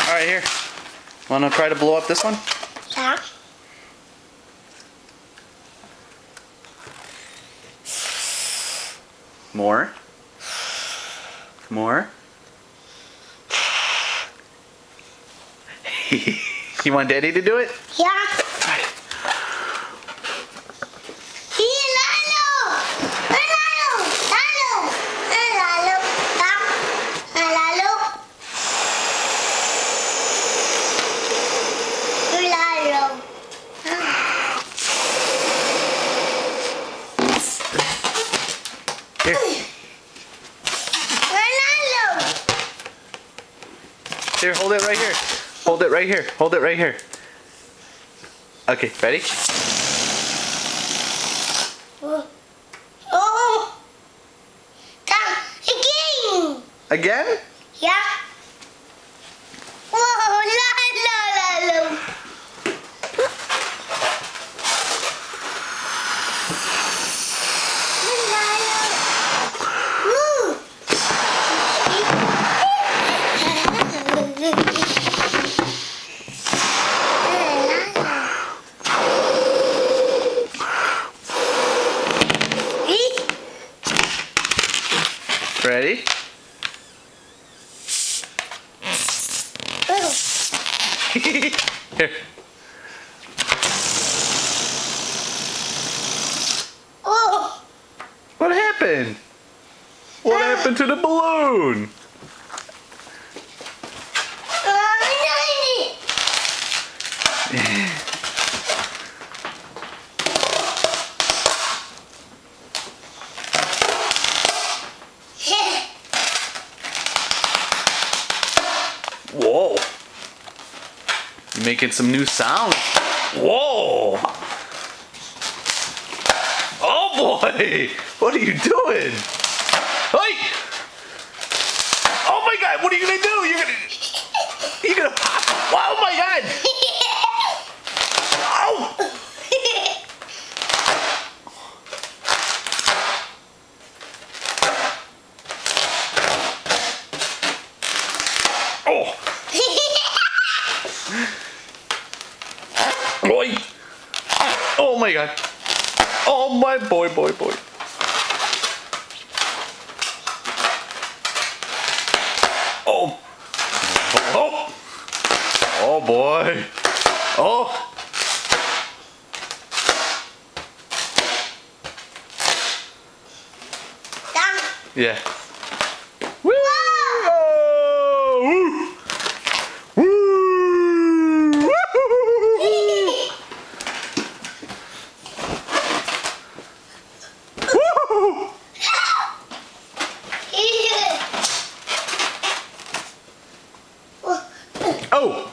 Alright, here. Wanna try to blow up this one? Yeah. More. More. You want Daddy to do it? Yeah. Alright. Here. Here, hold it right here. Hold it right here. Hold it right here. Okay, ready? Oh. Again? Again? Yeah. Whoa, la la la la. Ready? Here. Oh. What happened? What happened to the balloon? Whoa. You're making some new sounds. Whoa. Oh boy. What are you doing? Hey. Oh my God. What are you going to do? You're going to pop. Oh my God. Oh. Oh. Boy. Oh my God. Oh my boy. Oh. Oh. Oh boy. Oh. Yeah. Woo! Oh! Woo! Woo! Woo! Oh!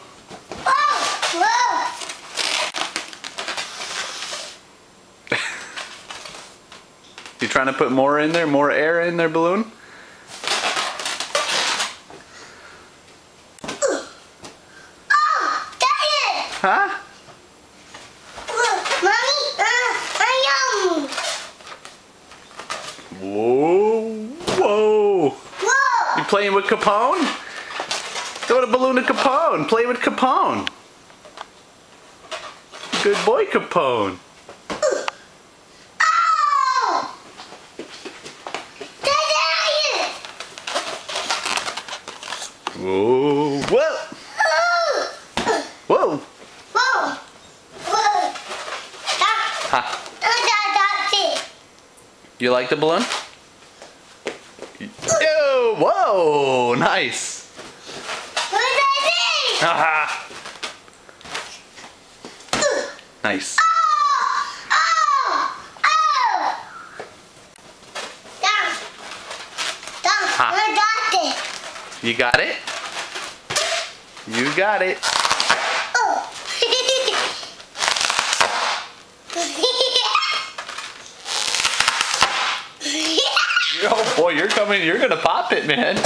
You trying to put more in there? More air in their balloon? Huh? Whoa! Whoa! Whoa! You playing with Capone? Throw the balloon at Capone. Play with Capone. Good boy, Capone. Oh! Whoa! Whoa! Whoa! Whoa! Whoa! Ha! That's it. You like the balloon? Oh! Whoa! Nice. Haha! Nice. You got it? You got it. Oh boy, you're coming, you're gonna pop it, man.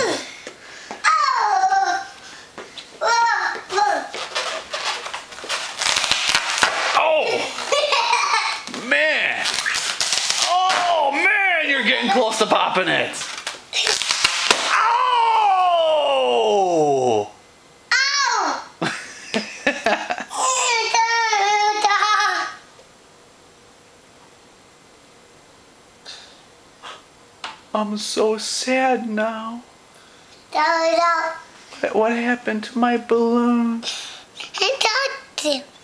Oh! Man! Oh man, you're getting close to popping it. Oh! I'm so sad now. No. What happened to my balloon?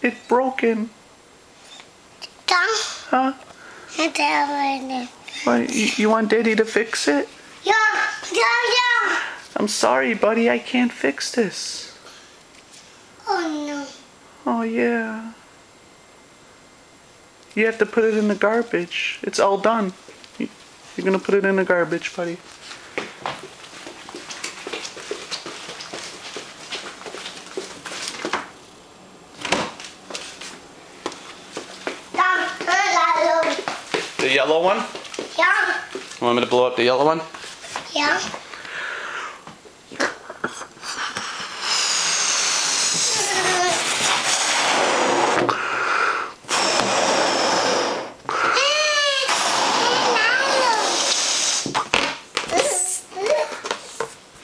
It's broken. Huh? What, you want Daddy to fix it? Yeah. I'm sorry, buddy. I can't fix this. Oh no. Oh, yeah. You have to put it in the garbage. It's all done. You're gonna put it in the garbage, buddy. The yellow one? Yeah. You want me to blow up the yellow one? Yeah.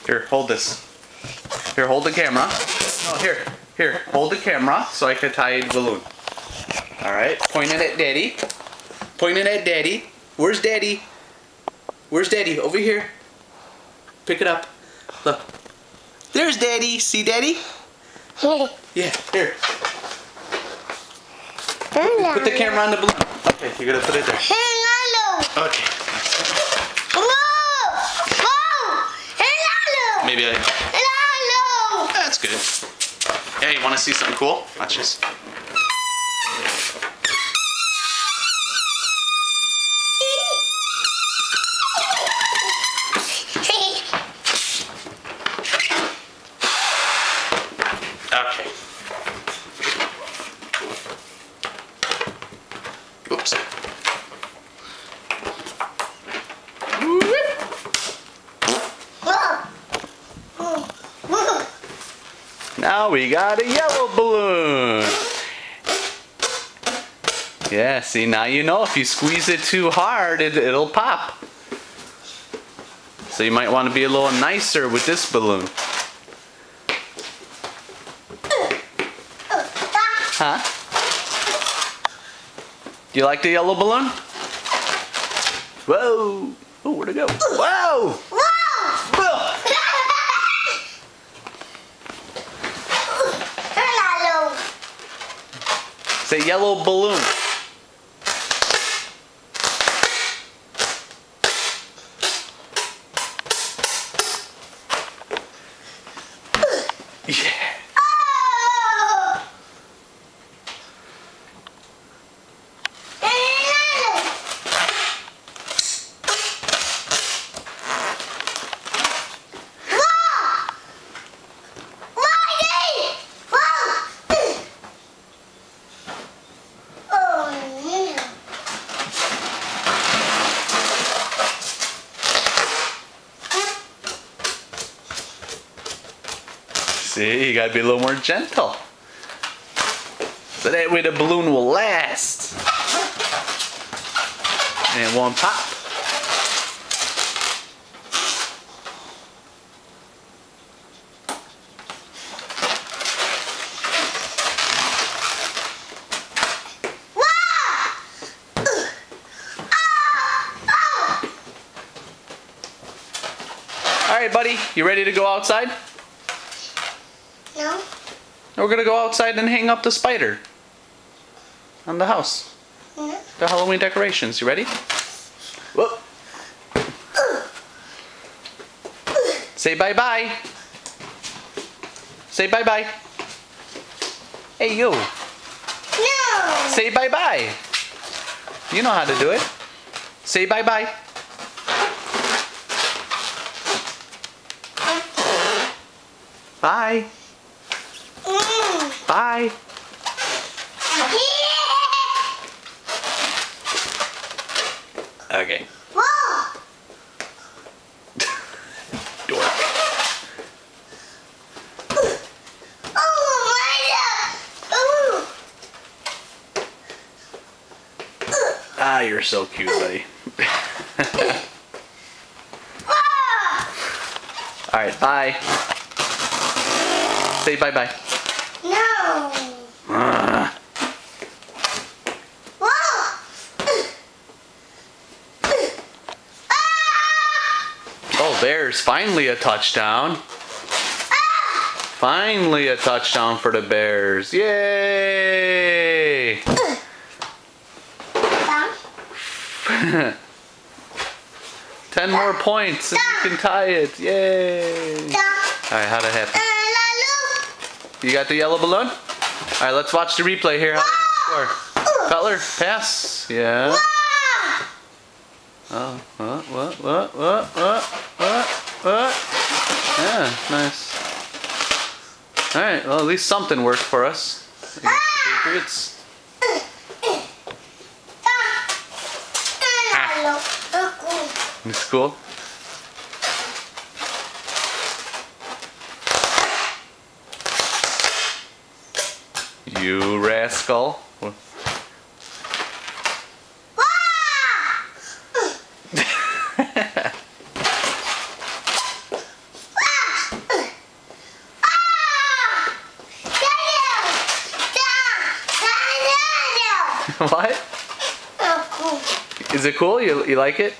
Here, hold this. Here, hold the camera. No, here, hold the camera so I can tie a balloon. All right, pointing at Daddy. Pointing at Daddy. Where's Daddy? Where's Daddy? Over here. Pick it up. Look. There's Daddy. See Daddy? Yeah, here. Put the camera on the balloon. Okay, you're gonna put it there. Okay. Maybe that's good. Hey, you want to see something cool? Watch this. Okay. Oops. Now we got a yellow balloon. Yeah, see, now you know if you squeeze it too hard, it'll pop. So you might want to be a little nicer with this balloon. Huh? Do you like the yellow balloon? Whoa! Oh, where'd it go? Whoa! Say yellow balloon. Yeah. See, you gotta be a little more gentle. So that way the balloon will last. And it won't pop. Alright, buddy, you ready to go outside? No. We're gonna go outside and hang up the spider on the house. No. The Halloween decorations. You ready? Whoop. Say bye-bye. Say bye-bye. Hey, you. No. Say bye-bye. You know how to do it. Say bye-bye. Bye. Bye. Okay. Whoa. Dork. Oh my God. Ah, you're so cute, buddy. All right, bye. Say bye-bye. No. Whoa. Bears. Finally a touchdown. Finally a touchdown for the Bears. Yay! 10 more points and you can tie it. Yay! Alright, how'd it happen? You got the yellow balloon? Alright, let's watch the replay here. How did you score? Cutler, pass. Yeah. Oh, what? Yeah, nice. Alright, well at least something worked for us against the Patriots. It's cool. You rascal. What? Is it cool? You like it?